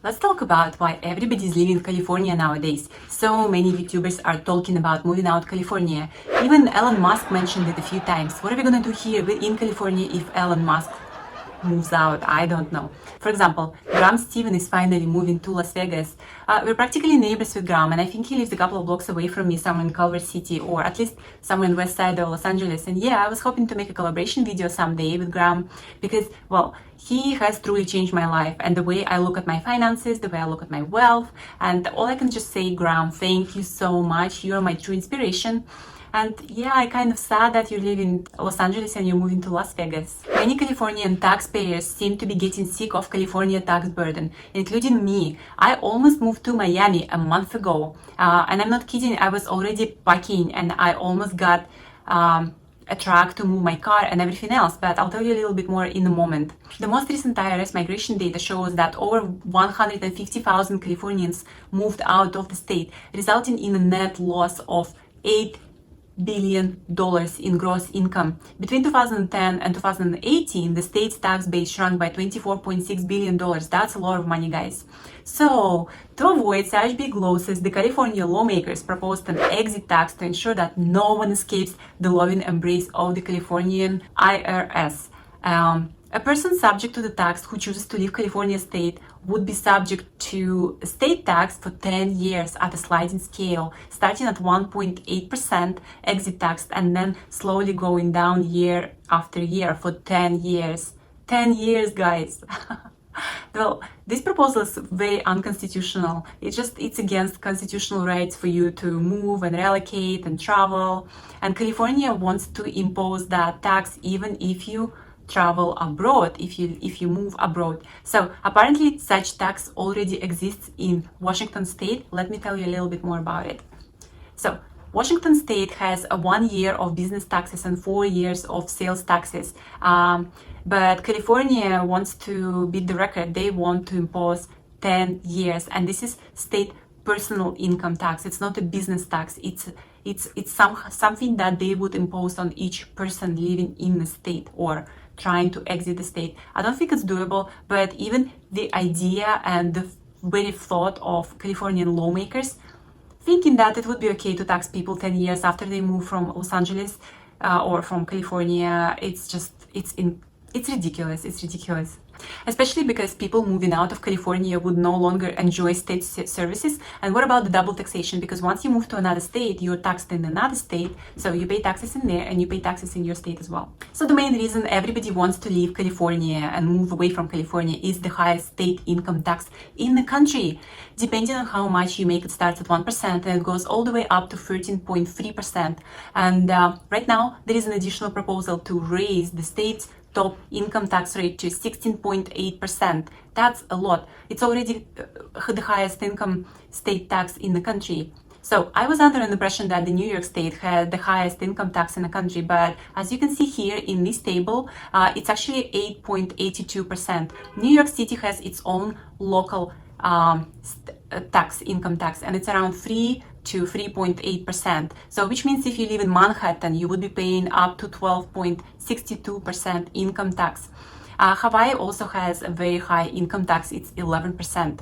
Let's talk about why everybody's leaving California nowadays. So many YouTubers are talking about moving out California. Even Elon Musk mentioned it a few times. What are we gonna do here in California if Elon Musk moves out? I don't know. For example, Graham Stephen is finally moving to Las Vegas. We're practically neighbors with Graham, and I think he lives a couple of blocks away from me, somewhere in Culver City, or at least somewhere in west side of Los Angeles. And yeah, I was hoping to make a collaboration video someday with Graham because, well, he has truly changed my life and the way I look at my finances, the way I look at my wealth. And all I can just say, Graham, thank you so much. You're my true inspiration. And yeah, I kind of sad that you live in Los Angeles and you're moving to Las Vegas. Many Californian taxpayers seem to be getting sick of California tax burden, including me. I almost moved to Miami a month ago. And I'm not kidding, I was already packing and I almost got a truck to move my car and everything else, but I'll tell you a little bit more in a moment. The most recent IRS migration data shows that over 150,000 Californians moved out of the state, resulting in a net loss of $8 billion in gross income. Between 2010 and 2018, the state's tax base shrunk by $24.6 billion. That's a lot of money, guys. So, to avoid such big losses, the California lawmakers proposed an exit tax to ensure that no one escapes the loving embrace of the Californian IRS. A person subject to the tax who chooses to leave California state would be subject to a state tax for 10 years at a sliding scale, starting at 1.8% exit tax and then slowly going down year after year for 10 years. 10 years, guys. Well, this proposal is very unconstitutional. It's against constitutional rights for you to move and relocate and travel. And California wants to impose that tax even if you travel abroad, if you move abroad. So apparently such tax already exists in Washington state. Let me tell you a little bit more about it. So Washington state has a 1 year of business taxes and 4 years of sales taxes. But California wants to beat the record. They want to impose 10 years. And this is state personal income tax. It's not a business tax. It's something that they would impose on each person living in the state or trying to exit the state. I don't think it's doable, but even the idea and the very thought of Californian lawmakers thinking that it would be okay to tax people 10 years after they move from Los Angeles or from California, it's ridiculous. It's ridiculous. Especially because people moving out of California would no longer enjoy state services. And what about the double taxation? Because once you move to another state, you're taxed in another state, so you pay taxes in there and you pay taxes in your state as well. So the main reason everybody wants to leave California and move away from California is the highest state income tax in the country. Depending on how much you make, it starts at 1% and it goes all the way up to 13.3%. And right now, there is an additional proposal to raise the state's top income tax rate to 16.8%. That's a lot. It's already the highest income state tax in the country. So I was under an impression that the New York state had the highest income tax in the country, but as you can see here in this table, it's actually 8.82%. New York City has its own local income tax, and it's around 3 to 3.8%. So which means if you live in Manhattan, you would be paying up to 12.62% income tax. Hawaii also has a very high income tax. It's 11%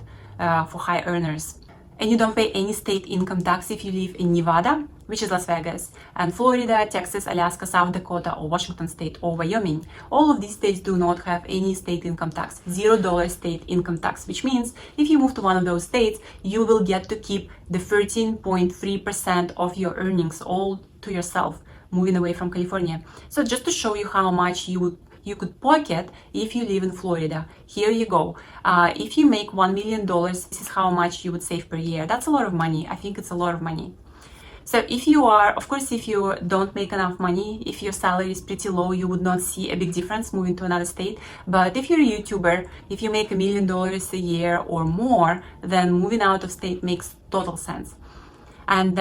for high earners. And you don't pay any state income tax if you live in Nevada, which is Las Vegas, and Florida, Texas, Alaska, South Dakota, or Washington state, or Wyoming. All of these states do not have any state income tax, $0 state income tax, which means if you move to one of those states, you will get to keep the 13.3% of your earnings all to yourself, moving away from California. So just to show you how much you could pocket if you live in Florida. Here you go. If you make $1 million, this is how much you would save per year. That's a lot of money. I think it's a lot of money. So if you don't make enough money, if your salary is pretty low, you would not see a big difference moving to another state. But if you're a YouTuber, if you make $1 million a year or more, then moving out of state makes total sense. And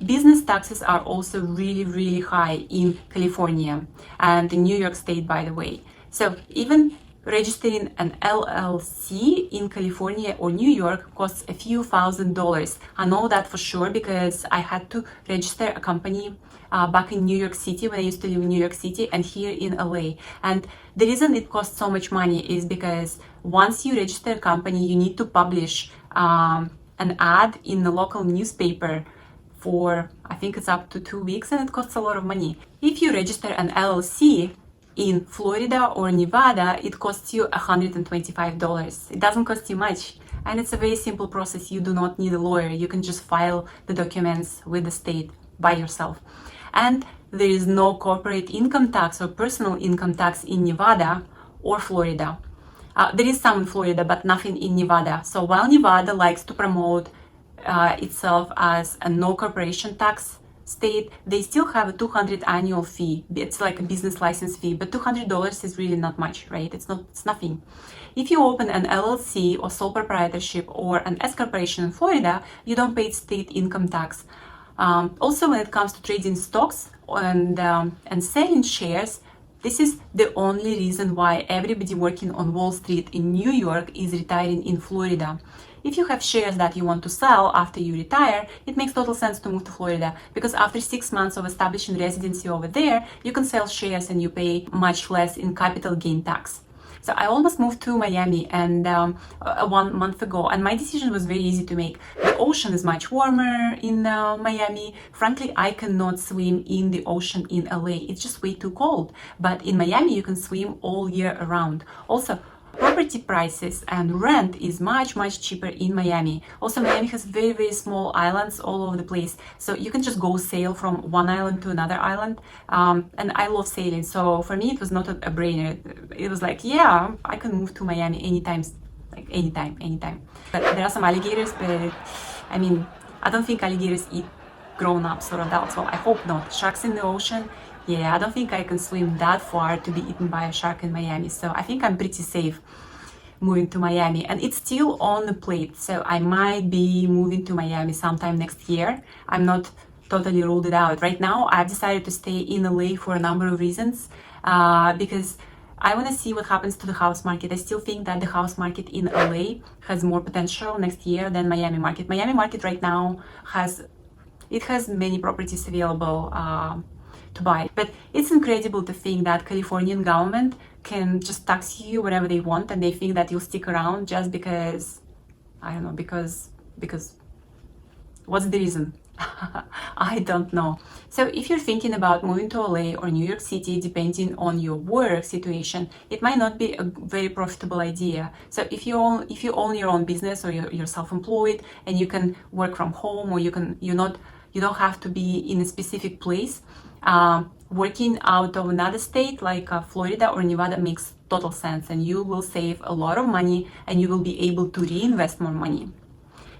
business taxes are also really, really high in California and in New York state, by the way. So even registering an LLC in California or New York costs a few $1,000s. I know that for sure because I had to register a company back in New York City when I used to live in New York City and here in LA. And the reason it costs so much money is because once you register a company, you need to publish an ad in the local newspaper for, I think it's up to 2 weeks, and it costs a lot of money. If you register an LLC in Florida or Nevada, it costs you $125. It doesn't cost you much. And it's a very simple process. You do not need a lawyer. You can just file the documents with the state by yourself. And there is no corporate income tax or personal income tax in Nevada or Florida. There is some in Florida, but nothing in Nevada. So while Nevada likes to promote itself as a no corporation tax state, they still have a $200 annual fee. It's like a business license fee, but $200 is really not much, right? It's nothing. If you open an LLC or sole proprietorship or an S corporation in Florida, you don't pay state income tax. Also, when it comes to trading stocks and selling shares, this is the only reason why everybody working on Wall Street in New York is retiring in Florida. If you have shares that you want to sell after you retire, it makes total sense to move to Florida because after 6 months of establishing residency over there, you can sell shares and you pay much less in capital gain tax. So I almost moved to Miami and 1 month ago, and my decision was very easy to make. The ocean is much warmer in Miami. Frankly, I cannot swim in the ocean in LA. It's just way too cold. But in Miami, you can swim all year around. Also, property prices and rent is much cheaper in Miami. Also, Miami has very small islands all over the place, so you can just go sail from one island to another island, and I love sailing, so for me it was not a brainer. It was like, yeah, I can move to Miami anytime, like anytime. But there are some alligators, but I mean, I don't think alligators eat grown-ups or adults. Well, I hope not. Sharks in the ocean, yeah, I don't think I can swim that far to be eaten by a shark in Miami. So I think I'm pretty safe moving to Miami. And it's still on the plate. So I might be moving to Miami sometime next year. I'm not totally ruled it out. Right now, I've decided to stay in LA for a number of reasons. Because I want to see what happens to the house market. I still think that the house market in LA has more potential next year than Miami market. Miami market right now has many properties available to buy. But it's incredible to think that Californian government can just tax you whatever they want, and they think that you'll stick around just because, I don't know, because what's the reason? I don't know. So if you're thinking about moving to LA or New York City, depending on your work situation, it might not be a very profitable idea. So if you own your own business or you're self-employed and you can work from home, or you don't have to be in a specific place, working out of another state like Florida or Nevada makes total sense, and you will save a lot of money and you will be able to reinvest more money.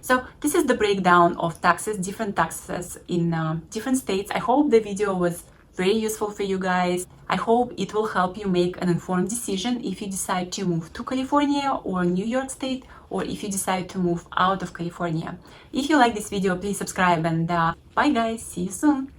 So this is the breakdown of taxes, different taxes in different states. I hope the video was very useful for you guys. I hope it will help you make an informed decision if you decide to move to California or New York State, or if you decide to move out of California. If you like this video, please subscribe, and bye guys, see you soon.